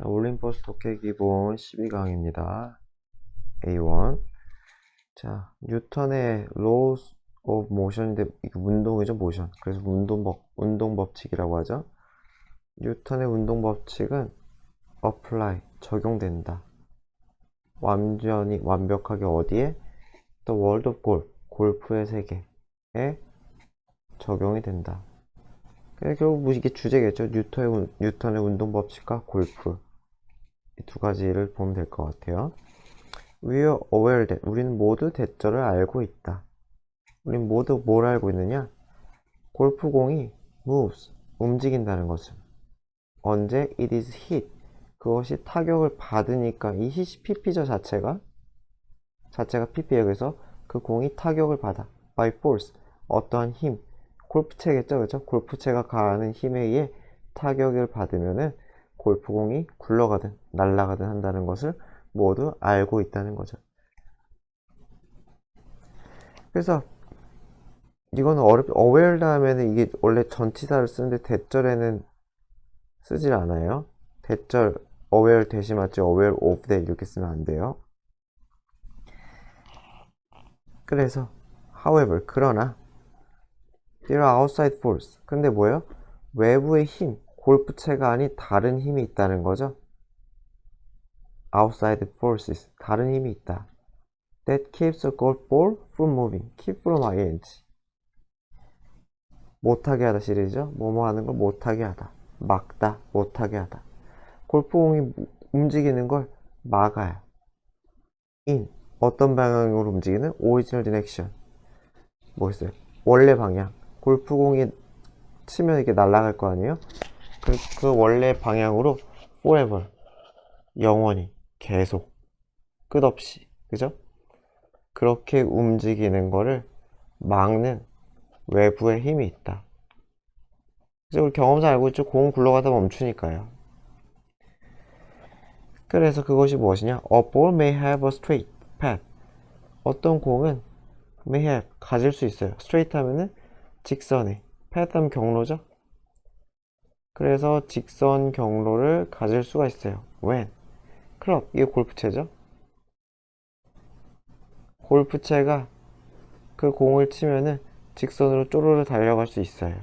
올림포스 독해 기본 12강입니다. A1. 자, 뉴턴의 laws of motion인데, 이거 운동이죠, motion. 그래서 운동 법칙이라고 하죠. 뉴턴의 운동 법칙은 apply, 적용된다. 완벽하게 어디에? The world of golf, 골프의 세계에 적용이 된다. 결국 이게 주제겠죠. 뉴턴의 운동 법칙과 골프. 이 두 가지를 보면 될 것 같아요. We are aware that 우리는 모두 대절을 알고 있다. 우리는 모두 뭘 알고 있느냐? 골프공이 moves, 움직인다는 것을. 언제? It is hit. 그것이 타격을 받으니까 이 hit이 pp죠, 자체가 pp예요. 그래서 그 공이 타격을 받아. by force. 어떠한 힘. 골프채겠죠, 그죠? 골프채가 가하는 힘에 의해 타격을 받으면은 골프공이 굴러가든 날아가든 한다는 것을 모두 알고 있다는 거죠. 그래서 이거는 aware 다음에는 이게 원래 전치사를 쓰는데 대절에는 쓰질 않아요. 대절 aware 대신 맞지 aware of that 이렇게 쓰면 안 돼요. 그래서 however 그러나 there are outside force. 근데 뭐예요? 외부의 힘, 골프채가 아닌 다른 힘이 있다는 거죠. outside forces, 다른 힘이 있다. that keeps a golf ball from moving. keep from ing. 못하게 하다 시리즈죠. 뭐뭐 하는 걸 못하게 하다. 막다, 못하게 하다. 골프공이 움직이는 걸 막아요. in, 어떤 방향으로 움직이는? original direction. 뭐 있어요? 원래 방향. 골프공이 치면 이렇게 날아갈 거 아니에요? 그 원래 방향으로 forever, 영원히, 계속, 끝없이, 그죠? 그렇게 움직이는 거를 막는 외부의 힘이 있다. 그래서 우리 경험상 알고 있죠? 공은 굴러가다 멈추니까요. 그래서 그것이 무엇이냐? A ball may have a straight path. 어떤 공은 may have, 가질 수 있어요. straight 하면은 직선에, path 하면 경로죠? 그래서 직선 경로를 가질 수가 있어요. when? 클럽, 이게 골프채죠? 골프채가 그 공을 치면은 직선으로 쪼르르 달려갈 수 있어요.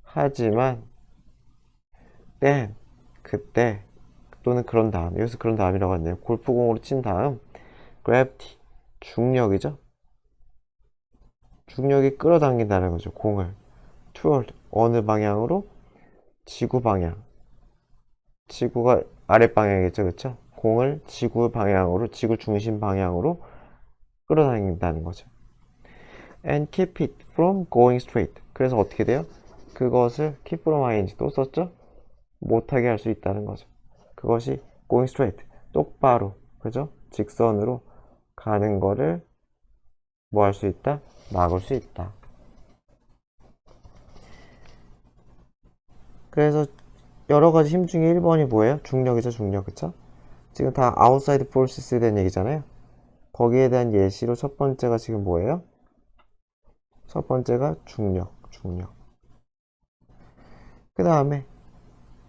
하지만 then, 그때 또는 그런 다음, 여기서 그런 다음이라고 하네요. 골프공으로 친 다음 gravity, 중력이죠. 중력이 끌어당긴다는 거죠. 공을 toward, 어느 방향으로? 지구 방향. 지구가 아랫방향이겠죠, 그쵸? 공을 지구 방향으로, 지구 중심 방향으로 끌어당긴다는 거죠. and keep it from going straight. 그래서 어떻게 돼요? 그것을 keep from ing 또 썼죠? 못하게 할 수 있다는 거죠. 그것이 going straight, 똑바로, 그죠? 직선으로 가는 거를 뭐 할 수 있다? 막을 수 있다. 그래서 여러 가지 힘 중에 1번이 뭐예요? 중력이죠, 중력, 그쵸? 지금 다 outside forces에 대한 얘기잖아요. 거기에 대한 예시로 첫 번째가 지금 뭐예요? 첫 번째가 중력. 그 다음에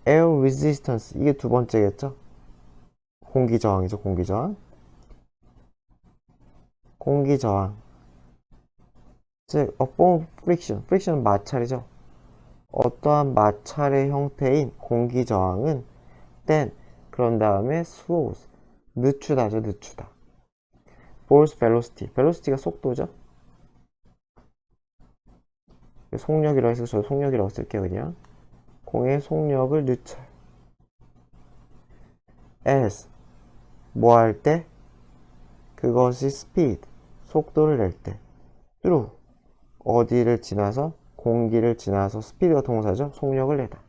air resistance, 이게 두 번째겠죠? 공기 저항이죠, 공기 저항. 즉, a form of friction. friction은 마찰이죠. 어떠한 마찰의 형태인 공기 저항은 then, 그런 다음에 slows, 늦추다죠, 늦추다. force velocity, velocity가 속도죠. 속력이라고 해서 저 속력이라고 쓸게요, 그냥. 공의 속력을 늦춰요. as, 뭐 할 때? 그것이 speed, 속도를 낼 때. through, 어디를 지나서? 공기를 지나서. speed가 동사죠. 속력을 내다.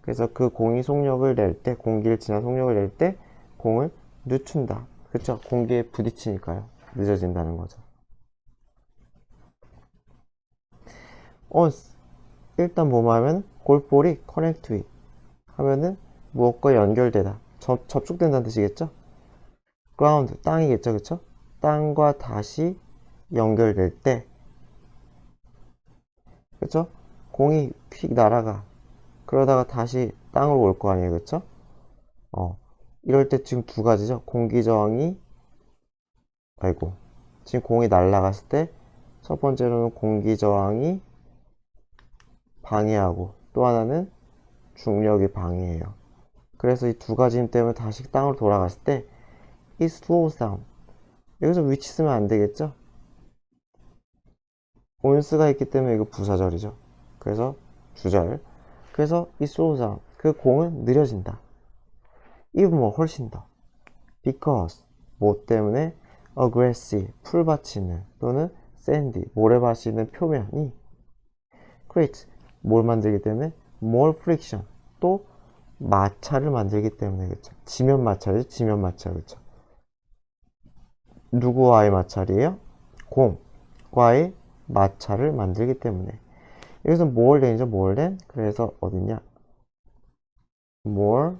그래서 그 공이 속력을 낼 때, 공기를 지나 속력을 낼 때 공을 늦춘다. 그쵸? 공기에 부딪히니까요. 늦어진다는 거죠. once, 일단 뭐만 하면 골볼이 connect with 하면은 무엇과 연결되다. 접촉된다는 뜻이겠죠? ground, 땅이겠죠, 그쵸? 땅과 다시 연결될 때, 그쵸? 공이 휙 날아가. 그러다가 다시 땅으로 올 거 아니에요, 그쵸? 이럴 때 지금 두 가지죠. 공기 저항이, 아이고, 지금 공이 날아갔을 때 첫 번째로는 공기 저항이 방해하고 또 하나는 중력이 방해해요. 그래서 이 두 가지 힘 때문에 다시 땅으로 돌아갔을 때 이 slows down. 여기서 위치 쓰면 안 되겠죠? 온스가 있기 때문에 이거 부사절이죠. 그래서 주절. 그래서 이 slows down. 그 공은 느려진다. even more 훨씬 더. because 뭐 때문에 aggressive 풀밭이 있는 또는 sandy 모래밭이 있는 표면이 create 뭘 만들기 때문에 more friction 또 마찰을 만들기 때문에 그렇죠. 지면 마찰이죠. 지면 마찰 그렇죠. 누구와의 마찰이에요? 공과의 마찰을 만들기 때문에 여기서 more than이죠. more than 그래서 어딨냐? more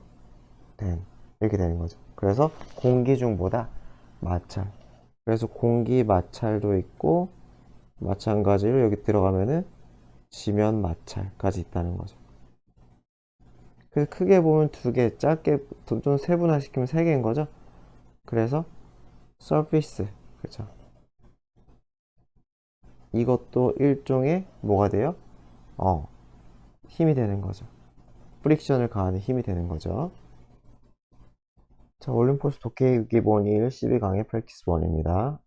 than 이렇게 되는 거죠. 그래서 공기 중보다 마찰 그래서 공기 마찰도 있고 마찬가지로 여기 들어가면은 지면 마찰까지 있다는 거죠. 그래서 크게 보면 두 개, 짧게 좀 세분화시키면 세 개인 거죠. 그래서 surface, 그렇죠. 이것도 일종의 뭐가 돼요? 힘이 되는 거죠. 프릭션을 가하는 힘이 되는 거죠. 자, 올림포스 독해 기본 1 12강의 프랙티스 1입니다.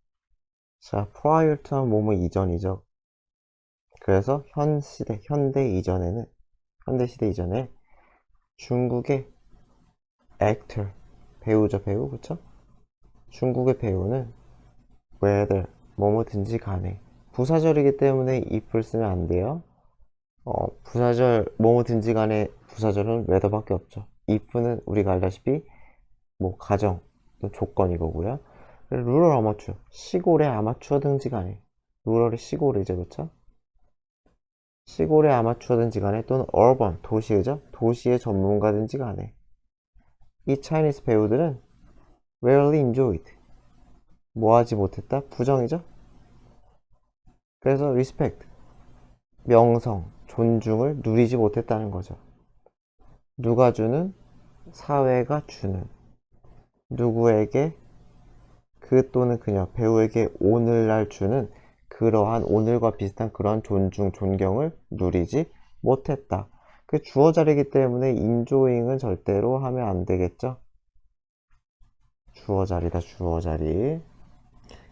자, prior to 뭐뭐 이전이죠. 그래서 현대 시대 이전에 중국의 actor, 배우죠, 배우, 그쵸? 중국의 배우는 whether, 뭐뭐든지 간에 부사절이기 때문에 if를 쓰면 안 돼요. 부사절, 뭐뭐든지 간에 부사절은 whether밖에 없죠. if는 우리가 알다시피 뭐 가정, 조건 이거고요. 루럴 아마추어, 시골의 아마추어든지 간에 루럴이 시골이죠, 그쵸? 시골의 아마추어든지 간에 또는 urban, 도시죠? 도시의 전문가든지 간에 이 차이니스 배우들은 rarely enjoyed, 뭐하지 못했다? 부정이죠? 그래서 respect, 명성, 존중을 누리지 못했다는 거죠. 누가 주는? 사회가 주는. 누구에게? 그 또는 그녀, 배우에게 오늘날 주는 그러한 오늘과 비슷한 그러한 존중, 존경을 누리지 못했다. 그 주어 자리이기 때문에 enjoying은 절대로 하면 안 되겠죠? 주어 자리다, 주어 자리.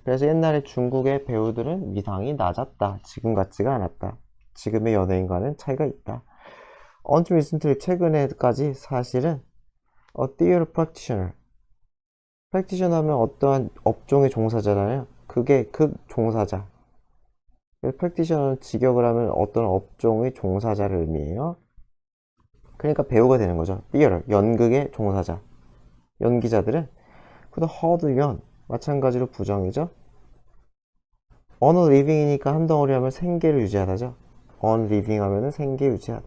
그래서 옛날에 중국의 배우들은 위상이 낮았다. 지금 같지가 않았다. 지금의 연예인과는 차이가 있다. Until recently, 최근에까지 사실은 a theater practitioner. practitioner 하면 어떠한 업종의 종사자잖아요. 그게 종사자. practitioner는 직역을 하면 어떤 업종의 종사자를 의미해요. 그러니까 배우가 되는 거죠. theater, 연극의 종사자. 연기자들은 그도 hard 연, 마찬가지로 부정이죠. on living이니까 한 덩어리 하면 생계를 유지하다죠. on living 하면은 생계 유지하다.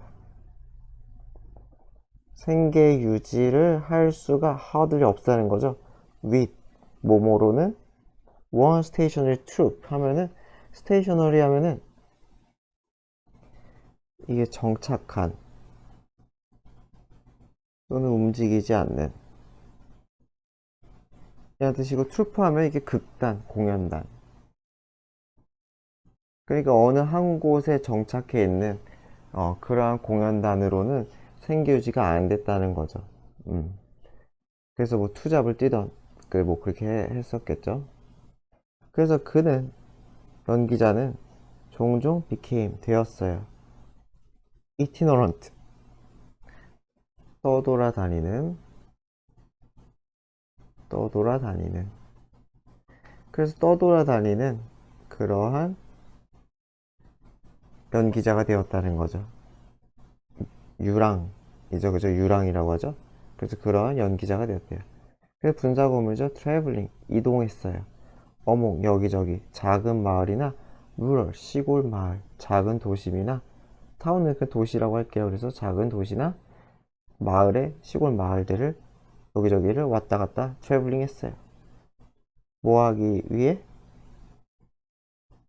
생계 유지를 할 수가 hardly 없다는 거죠. with 뭐뭐로는 one stationary troop 하면은 stationary 하면은 이게 정착한 또는 움직이지 않는 이런 뜻이고 트루프 하면 이게 극단, 공연단 그러니까 어느 한 곳에 정착해 있는 그러한 공연단으로는 생계 유지가 안 됐다는 거죠. 그래서 뭐 투잡을 뛰던 뭐 그렇게 했었겠죠. 그래서 그는 연기자는 종종 became 되었어요. itinerant 떠돌아다니는 그래서 떠돌아다니는 그러한 연기자가 되었다는 거죠. 유랑이죠, 그죠? 유랑이라고 하죠. 그래서 그러한 연기자가 되었대요. 그래서 분사구문이죠. traveling 이동했어요. 어몽 여기저기 작은 마을이나 rural 시골 마을, 작은 도심이나 타운은 그 도시라고 할게요. 그래서 작은 도시나 마을에 시골 마을들을 여기저기를 왔다 갔다 트래블링 했어요. 뭐 하기 위해?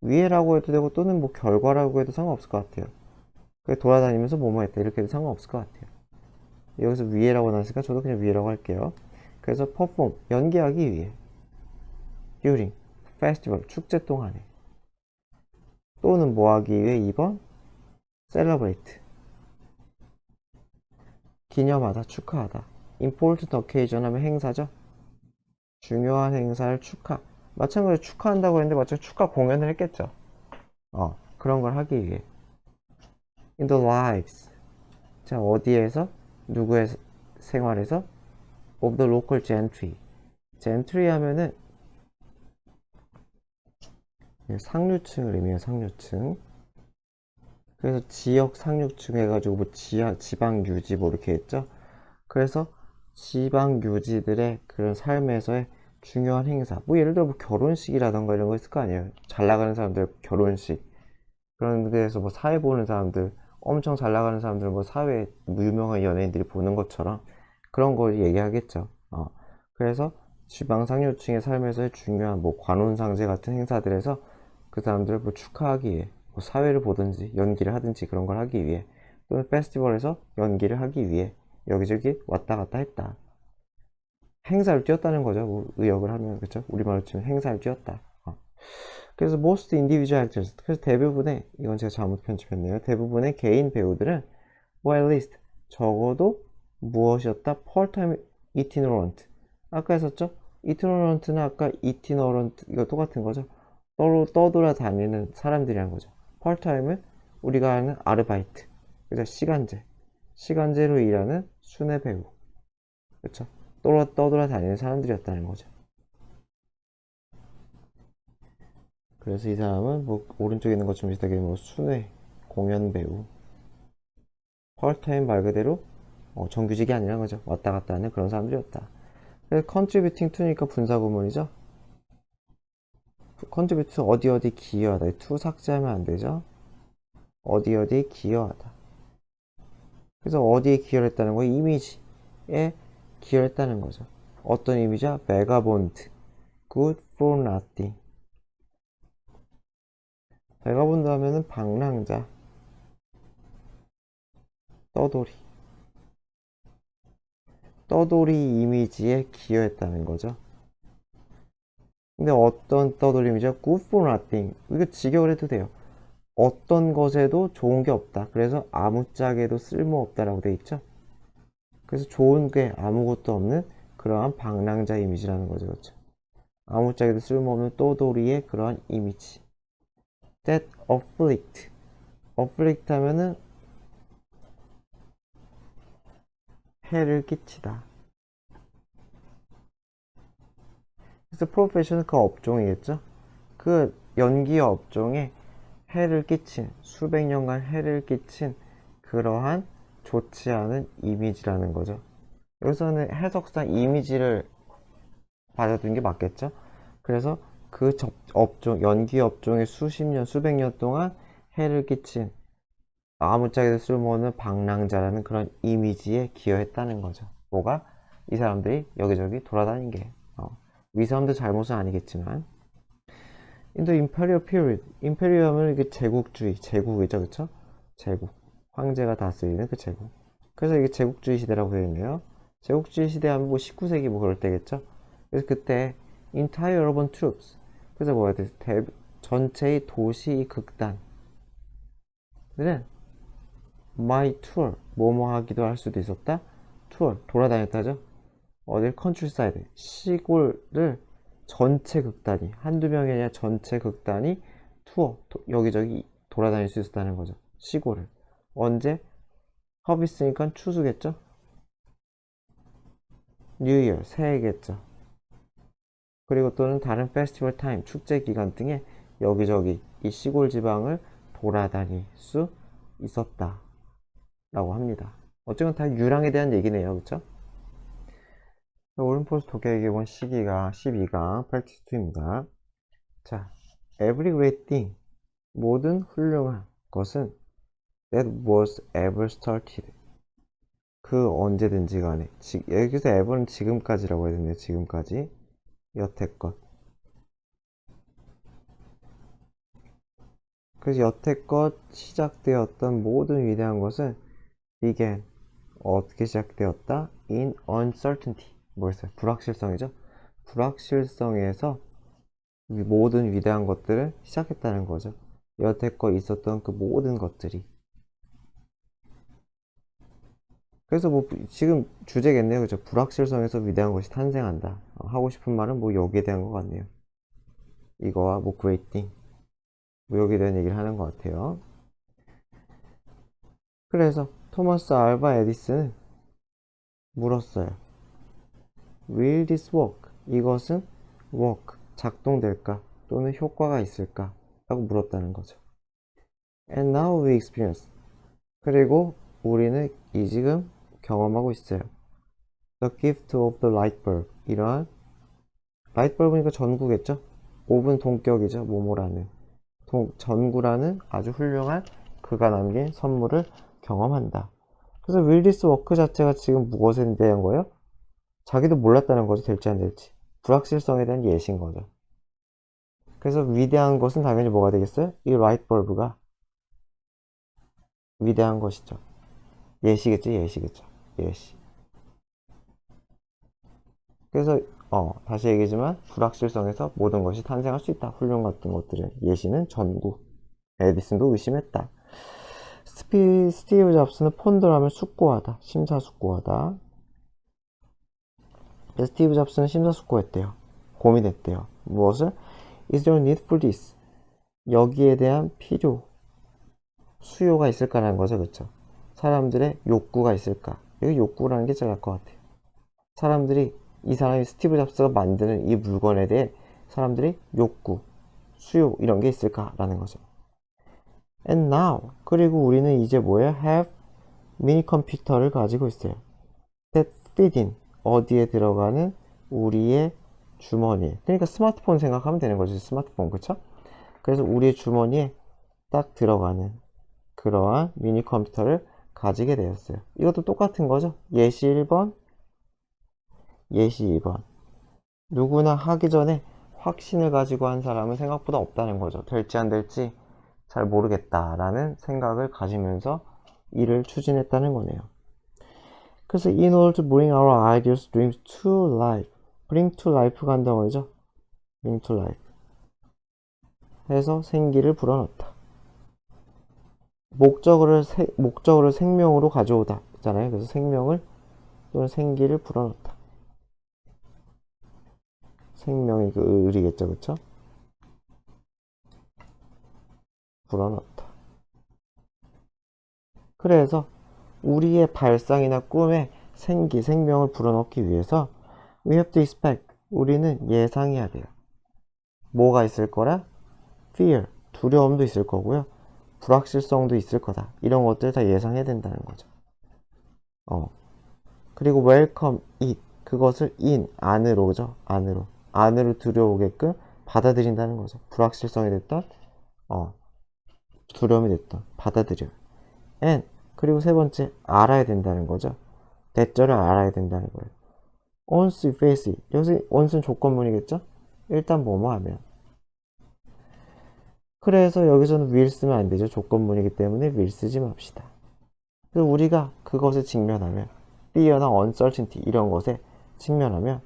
위해라고 해도 되고 또는 뭐 결과라고 해도 상관없을 것 같아요. 돌아다니면서 뭐뭐 했다 이렇게 해도 상관없을 것 같아요. 여기서 위에라고 나왔으니까 저도 그냥 위에라고 할게요. 그래서 perform, 연기하기 위해. during, festival, 축제 동안에. 또는 뭐 하기 위해 2번 celebrate, 기념하다, 축하하다. important occasion 하면 행사죠. 중요한 행사를 마찬가지로 축하한다고 했는데 마찬가지로 축하 공연을 했겠죠. 그런 걸 하기 위해. in the lives, 자 어디에서 누구의 생활에서 of the local gentry. gentry 하면은 상류층을 의미해요. 상류층. 그래서 지역 상류층 해가지고 뭐 지방 유지 뭐 이렇게 했죠. 그래서 지방 유지들의 그런 삶에서의 중요한 행사, 뭐 예를 들어 뭐 결혼식이라던가 이런 거 있을 거 아니에요. 잘 나가는 사람들 결혼식, 그런 데에서 뭐 사회 보는 사람들, 엄청 잘 나가는 사람들, 뭐 사회 유명한 연예인들이 보는 것처럼 그런 걸 얘기하겠죠. 그래서 지방 상류층의 삶에서의 중요한 뭐 관혼상제 같은 행사들에서 그 사람들을 뭐 축하하기 위해 뭐 사회를 보든지 연기를 하든지 그런 걸 하기 위해, 또는 페스티벌에서 연기를 하기 위해 여기저기 왔다 갔다 했다. 행사를 뛰었다는 거죠. 뭐 의역을 하면, 그쵸? 우리말로 치면 행사를 뛰었다. 그래서 most individual actors, 그래서 대부분의, 이건 제가 잘못 편집했네요. 대부분의 개인 배우들은 well at least, 적어도 무엇이었다? part-time itinerant. 아까 했었죠? itinerant는 아까 itinerant 이거 똑같은 거죠. 떠돌아다니는 사람들이란 거죠. part-time은 우리가 하는 아르바이트, 그죠? 시간제로 일하는 순회 배우, 그쵸? 떠돌아다니는 사람들이었다는 거죠. 그래서 이 사람은 뭐 오른쪽에 있는 것처럼 비슷하게 뭐 순회 공연 배우, 파트타임 말 그대로 정규직이 아니란 거죠. 왔다 갔다 하는 그런 사람들이었다. 그래서 contributing to니까 분사구문이죠. contribute to 어디 어디 기여하다. to 삭제하면 안 되죠. 어디 어디 기여하다. 그래서 어디에 기여를 했다는 거, 이미지에 기여를 했다는 거죠. 어떤 이미지야? vagabond, good for nothing. vagabond 하면은 방랑자, 떠돌이. 떠돌이 이미지에 기여했다는 거죠. 근데 어떤 떠돌이 이미지야? good for nothing. 이거 직역을 해도 돼요. 어떤 것에도 좋은 게 없다. 그래서 아무짝에도 쓸모없다라고 돼 있죠. 그래서 좋은 게 아무것도 없는 그러한 방랑자 이미지라는 거죠. 그렇죠? 아무짝에도 쓸모없는 떠돌이의 그러한 이미지. that afflict. afflict 하면은 해를 끼치다. 그래서 프로페셔는 그 업종이겠죠. 그 연기 업종에 해를 끼친, 수백 년간 해를 끼친 그러한 좋지 않은 이미지라는 거죠. 여기서는 해석상 이미지를 받아들인 게 맞겠죠. 그래서 그 업종, 연기 업종에 수십 년, 수백 년 동안 해를 끼친 아무짝에도 쓸모없는 방랑자라는 그런 이미지에 기여했다는 거죠. 뭐가? 이 사람들이 여기저기 돌아다닌 게. 이 사람들 잘못은 아니겠지만. In the imperial period. imperial 하면 이게 제국주의, 제국이죠, 그쵸? 제국. 황제가 다스리는 그 제국. 그래서 이게 제국주의 시대라고 되어 있네요. 제국주의 시대 하면 뭐 19세기 뭐 그럴 때겠죠? 그래서 그때 entire urban troops. 그래서 뭐야 돼? 전체의 도시 극단들은 my tour, 뭐뭐 하기도 할 수도 있었다. tour, 돌아다녔다죠. 어딜 countryside, 시골을 전체 극단이, 한두 명이 아니라 전체 극단이 투어, 여기저기 돌아다닐 수 있었다는 거죠. 시골을. 언제? 허비스니까 추수겠죠? 뉴이어, 새해겠죠. 그리고 또는 다른 페스티벌 타임, 축제 기간 등에 여기저기 이 시골 지방을 돌아다닐 수 있었다 라고 합니다. 어쨌든 다 유랑에 대한 얘기네요. 그쵸? 오른포스 독해기본 시기가 12강 프랙티스 2입니다. 자, every great thing, 모든 훌륭한 것은 that was ever started, 그 언제든지 간에, 여기서 ever는 지금까지라고 해야 되네요. 지금까지, 여태껏. 그래서 여태껏 시작되었던 모든 위대한 것은 began, 어떻게 시작되었다? In uncertainty. 뭐였어요? 불확실성이죠? 불확실성에서 모든 위대한 것들을 시작했다는 거죠. 여태껏 있었던 그 모든 것들이. 그래서 뭐 지금 주제겠네요. 그죠? 불확실성에서 위대한 것이 탄생한다. 하고 싶은 말은 뭐 여기에 대한 것 같네요. 이거와 뭐 great thing. 뭐 여기에 대한 얘기를 하는 것 같아요. 그래서 토마스 알바 에디슨은 물었어요. Will this work? 이것은 work, 작동될까? 또는 효과가 있을까? 라고 물었다는 거죠. And now we experience. 그리고 우리는 이 지금 경험하고 있어요. The gift of the light bulb. 이러한 라이트 벌브니까 전구겠죠? 오븐 동격이죠. 모모라는 전구라는 아주 훌륭한 그가 남긴 선물을 경험한다. 그래서 윌리스 워크 자체가 지금 무엇에 대한 거예요? 자기도 몰랐다는 거죠. 될지 안 될지. 불확실성에 대한 예시인 거죠. 그래서 위대한 것은 당연히 뭐가 되겠어요? 이 라이트 벌브가 위대한 것이죠. 예시겠죠. 예시겠죠. 예시. 그래서 다시 얘기지만 불확실성에서 모든 것이 탄생할 수 있다. 훌륭 같은 것들은 예시는 전구. 에디슨도 의심했다. 스티브 잡스는 폰더라면 숙고하다. 심사숙고하다. 스티브 잡스는 심사숙고했대요. 고민했대요. 무엇을? Is there a need for this? 여기에 대한 필요, 수요가 있을까라는 거죠. 그쵸? 사람들의 욕구가 있을까? 여기 욕구라는 게 제일 날 것 같아요. 사람들이 이 사람이 스티브 잡스가 만드는 이 물건에 대해 사람들이 욕구, 수요 이런 게 있을까라는 거죠. And now 그리고 우리는 이제 뭐예요? Have 미니 컴퓨터를 가지고 있어요. That fit in 어디에 들어가는 우리의 주머니에. 그러니까 스마트폰 생각하면 되는 거죠. 스마트폰 그쵸? 그래서 우리의 주머니에 딱 들어가는 그러한 미니 컴퓨터를 가지게 되었어요. 이것도 똑같은 거죠. 예시 1번, 예시 2번. 누구나 하기 전에 확신을 가지고 한 사람은 생각보다 없다는 거죠. 될지 안 될지 잘 모르겠다라는 생각을 가지면서 일을 추진했다는 거네요. 그래서 in order to bring our ideas, dreams to life. bring to life가 한다고 하죠. bring to life. 해서 생기를 불어넣다. 목적어를 생명으로 가져오다. 있잖아요. 그래서 생명을 또는 생기를 불어넣다. 생명이 그 을이겠죠. 그쵸? 불어넣다. 그래서 우리의 발상이나 꿈에 생명을 불어넣기 위해서 we have to expect. 우리는 예상해야 돼요. 뭐가 있을 거라? fear. 두려움도 있을 거고요. 불확실성도 있을 거다. 이런 것들 다 예상해야 된다는 거죠. 그리고 welcome it. 그것을 in, 안으로죠. 안으로 들여오게끔 받아들인다는 거죠. 불확실성이 됐던, 두려움이 됐던, 받아들여요. and, 그리고 세 번째, 알아야 된다는 거죠. 대절을 알아야 된다는 거예요. once you face it. 여기서 once는 조건문이겠죠? 일단 뭐뭐 하면. 그래서 여기서는 will 쓰면 안 되죠. 조건문이기 때문에 will 쓰지 맙시다. 그리고 우리가 그것에 직면하면, fear나 uncertainty 이런 것에 직면하면,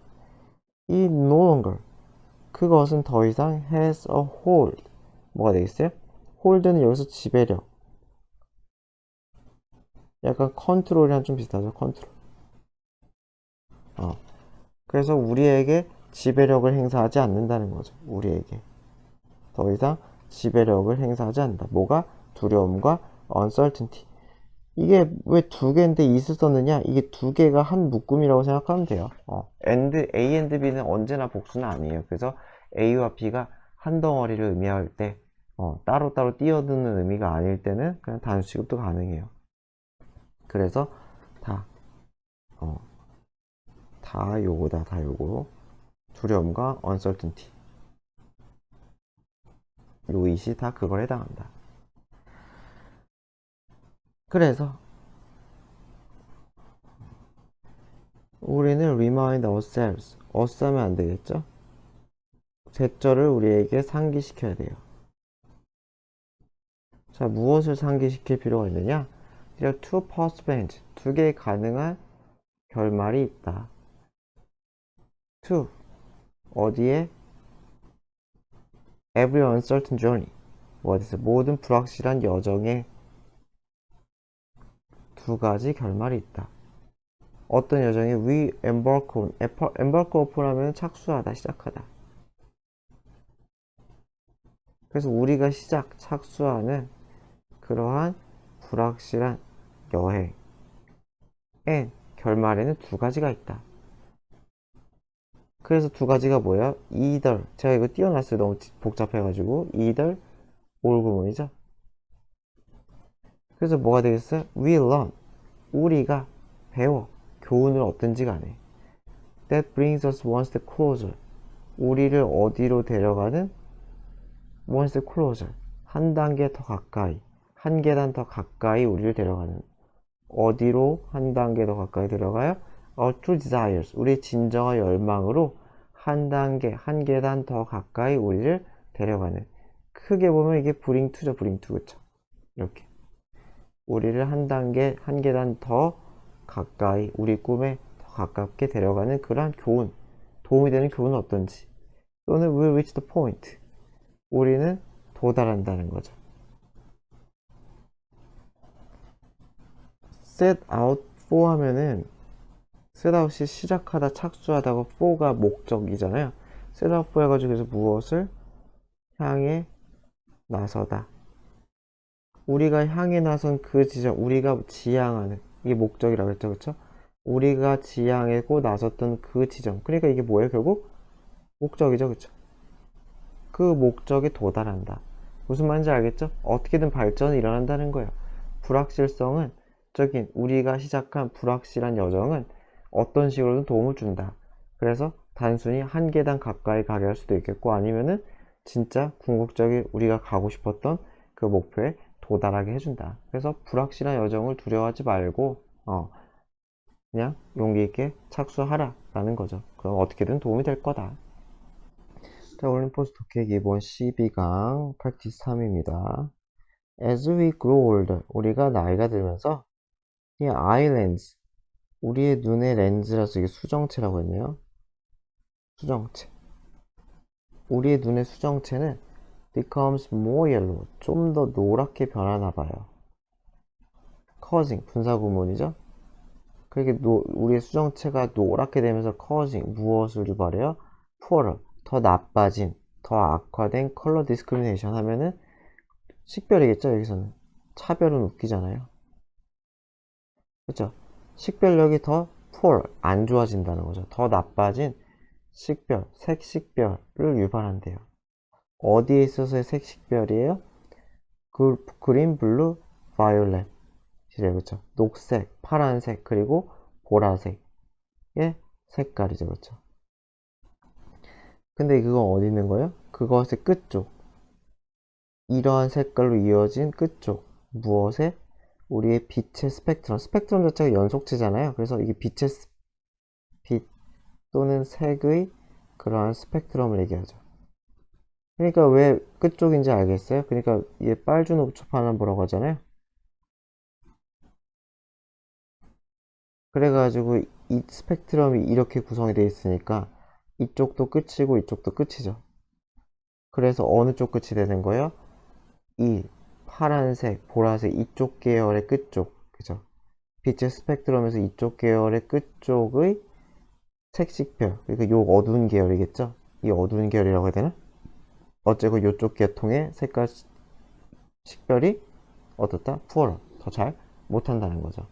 이 no longer, 그것은 더 이상 has a hold. 뭐가 되겠어요? hold는 여기서 지배력. 약간 컨트롤이랑 좀 비슷하죠. 컨트롤. 그래서 우리에게 지배력을 행사하지 않는다는 거죠. 우리에게. 더 이상 지배력을 행사하지 않는다. 뭐가? 두려움과 uncertainty. 이게 왜 두 개인데 is을 썼느냐? 이게 두 개가 한 묶음이라고 생각하면 돼요. A and B는 언제나 복수는 아니에요. 그래서 A와 B가 한 덩어리를 의미할 때, 따로따로 뛰어드는 의미가 아닐 때는 그냥 단수 취급도 가능해요. 그래서 다 요거다. 다 요거. 두려움과 uncertainty. 요 it이 다 그걸 해당한다. 그래서 우리는 remind ourselves. us 하면 안 되겠죠? 제절을 우리에게 상기시켜야 돼요. 자, 무엇을 상기시킬 필요가 있느냐? There are two possibilities. 두 개의 가능한 결말이 있다. to 어디에 every uncertain journey 어디서 모든 불확실한 여정에 두 가지 결말이 있다. 어떤 여정에 we embark on embark upon 하면 착수하다 시작하다. 그래서 우리가 착수하는 그러한 불확실한 여행의 결말에는 두 가지가 있다. 그래서 두 가지가 뭐야? either 제가 이거 띄워놨어요. 너무 복잡해가지고 either or 구문이죠. 그래서 뭐가 되겠어요? we learn 우리가 배워 교훈을 얻든지 간에 that brings us one step closer 우리를 어디로 데려가는 one step closer 한 단계 더 가까이 한 계단 더 가까이 우리를 데려가는 어디로 한 단계 더 가까이 데려가요? Our true desires 우리의 진정한 열망으로 한 단계 한 계단 더 가까이 우리를 데려가는 크게 보면 이게 bring to죠 bring to 그쵸? 이렇게 우리를 한 단계 한 계단 더 가까이 우리 꿈에 더 가깝게 데려가는 그러한 교훈 도움이 되는 교훈은 어떤지 또는 will reach the point 우리는 도달한다는 거죠. set out for 하면은 set out이 시작하다 착수하다고 for가 목적이잖아요. set out for 해가지고 그래서 무엇을 향해 나서다 우리가 향해 나선 그 지점 우리가 지향하는 이게 목적이라고 했죠 그쵸? 우리가 지향하고 나섰던 그 지점 그러니까 이게 뭐예요 결국? 목적이죠 그쵸? 그 목적에 도달한다 무슨 말인지 알겠죠? 어떻게든 발전이 일어난다는 거예요. 불확실성은 적인 우리가 시작한 불확실한 여정은 어떤 식으로든 도움을 준다. 그래서 단순히 한 계단 가까이 가게 할 수도 있겠고 아니면은 진짜 궁극적인 우리가 가고 싶었던 그 목표에 도달하게 해준다. 그래서 불확실한 여정을 두려워하지 말고 그냥 용기 있게 착수하라 라는 거죠. 그럼 어떻게든 도움이 될 거다. 자, 올림포스 독해 기본 12강 프랙티스 3입니다. As we grow older, 우리가 나이가 들면서 이 eye lens, 우리의 눈의 렌즈라서 이게 수정체라고 했네요. 수정체. 우리의 눈의 수정체는 becomes more yellow, 좀 더 노랗게 변하나 봐요. causing, 분사구문이죠. 그렇게 우리의 수정체가 노랗게 되면서 causing, 무엇을 유발해요? poorer, 더 나빠진, 더 악화된 컬러 디스크리미네이션 하면은 식별이겠죠. 여기서는 차별은 웃기잖아요. 그렇죠? 식별력이 더 poor, 안 좋아진다는 거죠. 더 나빠진 식별, 색식별을 유발한대요. 어디에 있어서의 색식별이에요? 그린, 블루, 바이올렛 이래요. 그렇죠? 녹색, 파란색, 그리고 보라색의 색깔이죠. 그렇죠? 근데 그건 어디 있는 거예요? 그것의 끝쪽. 이러한 색깔로 이어진 끝쪽. 무엇에? 우리의 빛의 스펙트럼. 스펙트럼 자체가 연속체잖아요. 그래서 이게 빛 또는 색의 그러한 스펙트럼을 얘기하죠. 그러니까 왜 끝쪽인지 알겠어요? 그러니까 얘 빨주노초파는 뭐라고 하잖아요. 그래가지고 이 스펙트럼이 이렇게 구성이 되어 있으니까 이쪽도 끝이고 이쪽도 끝이죠. 그래서 어느 쪽 끝이 되는 거예요? 이 파란색, 보라색 이쪽 계열의 끝쪽, 그죠? 빛의 스펙트럼에서 이쪽 계열의 끝쪽의 색식별, 그러니까 요 어두운 계열이겠죠? 이 어두운 계열이라고 해야 되나? 어째고 이쪽 계통의 색깔 식별이 어떻다? 푸어러, 더 잘 못한다는 거죠.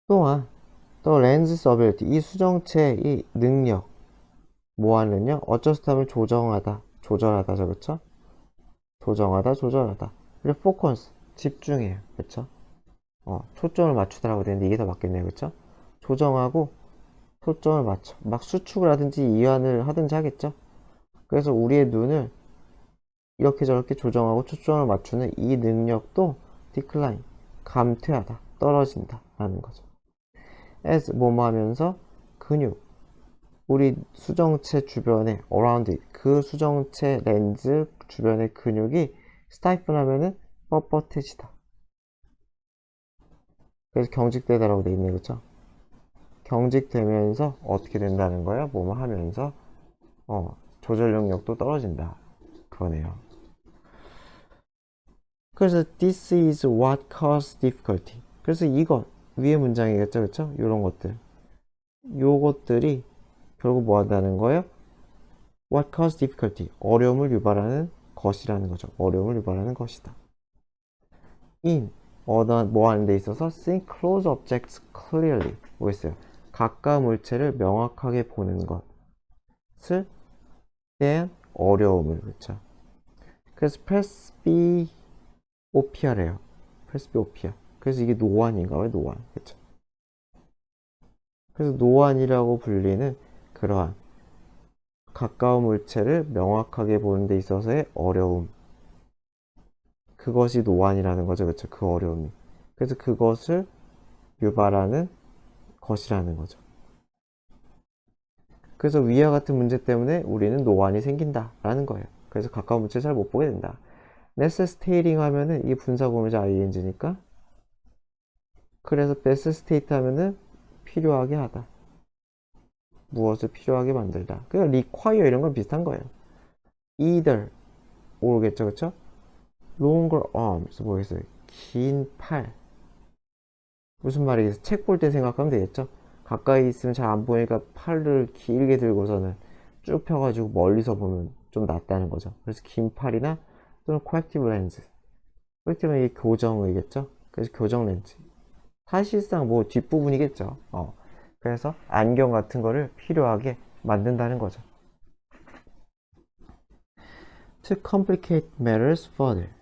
또한 또 렌즈 서빌티, 이 수정체의 능력, 뭐하는요? 어쩌스트하면 조정하다, 조절하다죠, 그쵸? 조정하다. 그리고 포커스, 집중해요, 그쵸? 초점을 맞추다라고 되는데 이게 더 맞겠네요, 그쵸? 조정하고 초점을 맞춰. 막 수축을 하든지 이완을 하든지 하겠죠? 그래서 우리의 눈을 이렇게 저렇게 조정하고 초점을 맞추는 이 능력도 decline, 감퇴하다, 떨어진다 라는 거죠. as 뭐뭐 하면서 근육, 우리 수정체 주변에 around it, 그 수정체 렌즈 주변의 근육이 스타이픈 하면은 뻣뻣해지다. 그래서 경직되다라고 돼 있네, 그쵸? 경직되면서 어떻게 된다는 거야? 뭐뭐 하면서 조절 능력도 떨어진다. 그러네요. 그래서 this is what causes difficulty. 그래서 이것 위의 문장이겠죠, 그쵸? 이런 것들, 요것들이 결국 뭐 한다는 거예요? What causes difficulty? 어려움을 유발하는 것이라는 거죠. 어려움을 유발하는 것이다. In 어떤 뭐 하는 데 있어서 seeing close objects clearly 뭐였어요? 가까운 물체를 명확하게 보는 것을 대한 어려움을, 그렇죠? 그래서 presbyophia래요. presbyopia. 그래서 이게 노안인가 봐요, 노안. 그렇죠? 그래서 노안이라고 불리는 그러한 가까운 물체를 명확하게 보는 데 있어서의 어려움, 그것이 노안이라는 거죠, 그렇죠? 그 어려움이. 그래서 그것을 유발하는 것이라는 거죠. 그래서 위와 같은 문제 때문에 우리는 노안이 생긴다라는 거예요. 그래서 가까운 물체를 잘 못 보게 된다. necessitating 하면은 이게 분사구문이죠, ing니까. 그래서 necessitate 하면은 필요하게 하다. 무엇을 필요하게 만들다. 그냥 require 이런 건 비슷한 거예요. either or겠죠, 그쵸? longer arms 뭐겠어요? 긴 팔. 무슨 말이겠어? 책 볼 때 생각하면 되겠죠? 가까이 있으면 잘 안 보이니까 팔을 길게 들고서는 쭉 펴가지고 멀리서 보면 좀 낫다는 거죠. 그래서 긴 팔이나 또는 corrective lens. corrective 이게 교정이겠죠? 그래서 교정 렌즈. 사실상 뭐 뒷부분이겠죠. 그래서 안경 같은 거를 필요하게 만든다는 거죠. To complicate matters further.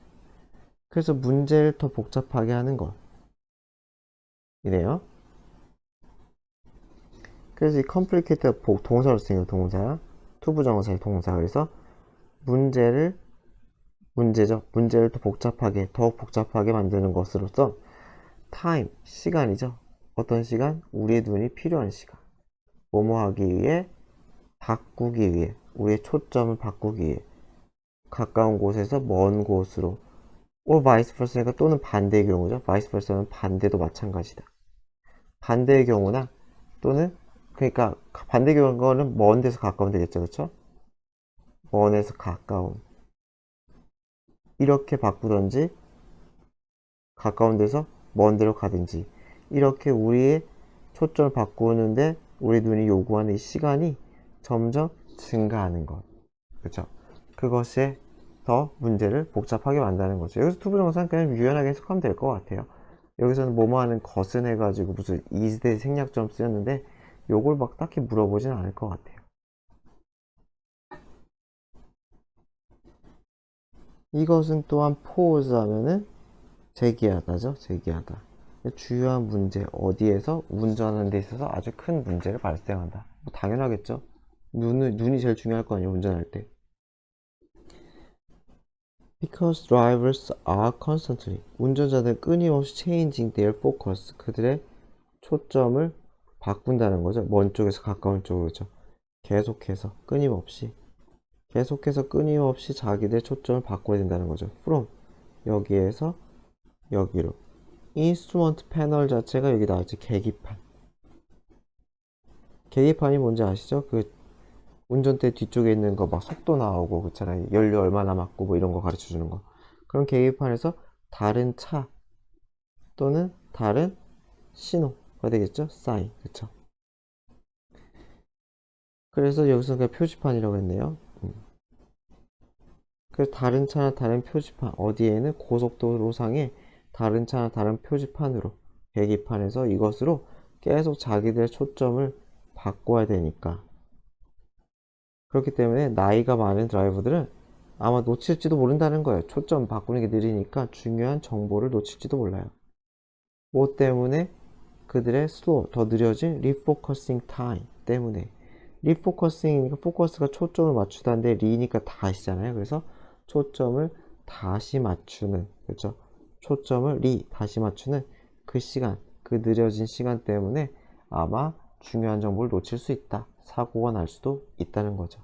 그래서 문제를 더 복잡하게 하는 것 이네요. 그래서 이 complicate가 동사로 쓰여요. 동사. 투부정사의 동사. 그래서 문제를 더 복잡하게, 더욱 복잡하게 만드는 것으로서 time, 시간이죠. 어떤 시간? 우리의 눈이 필요한 시간. 뭐뭐 하기 위해, 바꾸기 위해, 우리의 초점을 바꾸기 위해 가까운 곳에서 먼 곳으로, vice versa니까 또는 반대의 경우죠. vice versa는 반대도 마찬가지다. 반대의 경우나 또는 그러니까 반대의 경우는 먼 데서 가까운 데겠죠, 그렇죠? 먼에서 가까운 이렇게 바꾸던지 가까운 데서 먼 데로 가든지 이렇게 우리의 초점을 바꾸는데 우리 눈이 요구하는 이 시간이 점점 증가하는 것, 그렇죠? 그것에 더 문제를 복잡하게 만드는 거죠. 여기서 투부정사는 그냥 유연하게 해석하면 될 것 같아요. 여기서는 뭐뭐 하는 것은 해가지고 무슨 이시대 생략처럼 쓰였는데 요걸 막 딱히 물어보진 않을 것 같아요. 이것은 또한 pause 하면은 제기하다죠. 제기하다. 주요한 문제, 어디에서 운전하는 데 있어서 아주 큰 문제를 발생한다. 뭐 당연하겠죠. 눈이 제일 중요할 거 아니에요, 운전할 때. Because drivers are constantly. 운전자들은 끊임없이 changing their focus. 그들의 초점을 바꾼다는 거죠. 먼 쪽에서 가까운 쪽으로. 그렇죠. 계속해서 끊임없이 자기들 초점을 바꿔야 된다는 거죠. From 여기에서 여기로. 인스트루먼트 패널 자체가 여기 나왔죠. 계기판. 계기판이 뭔지 아시죠? 그 운전대 뒤쪽에 있는 거 막 속도 나오고 그렇잖아요. 연료 얼마 남았고 뭐 이런 거 가르쳐 주는 거. 그럼 계기판에서 다른 차 또는 다른 신호가 되겠죠? 사인. 그쵸? 그래서 여기서 그냥 표지판이라고 했네요. 그래서 다른 차나 다른 표지판 어디에는 고속도로상에 다른 차나 다른 표지판으로 계기판에서 이것으로 계속 자기들의 초점을 바꿔야 되니까 그렇기 때문에 나이가 많은 드라이버들은 아마 놓칠지도 모른다는 거예요. 초점 바꾸는 게 느리니까 중요한 정보를 놓칠지도 몰라요. 뭐 때문에? 그들의 slow, 더 느려진 refocusing time 때문에. refocusing이니까 포커스가 초점을 맞추다인데 리니까 다시잖아요. 그래서 초점을 다시 맞추는, 그렇죠? 초점을 다시 맞추는 그 시간, 그 느려진 시간 때문에 아마 중요한 정보를 놓칠 수 있다. 사고가 날 수도 있다는 거죠.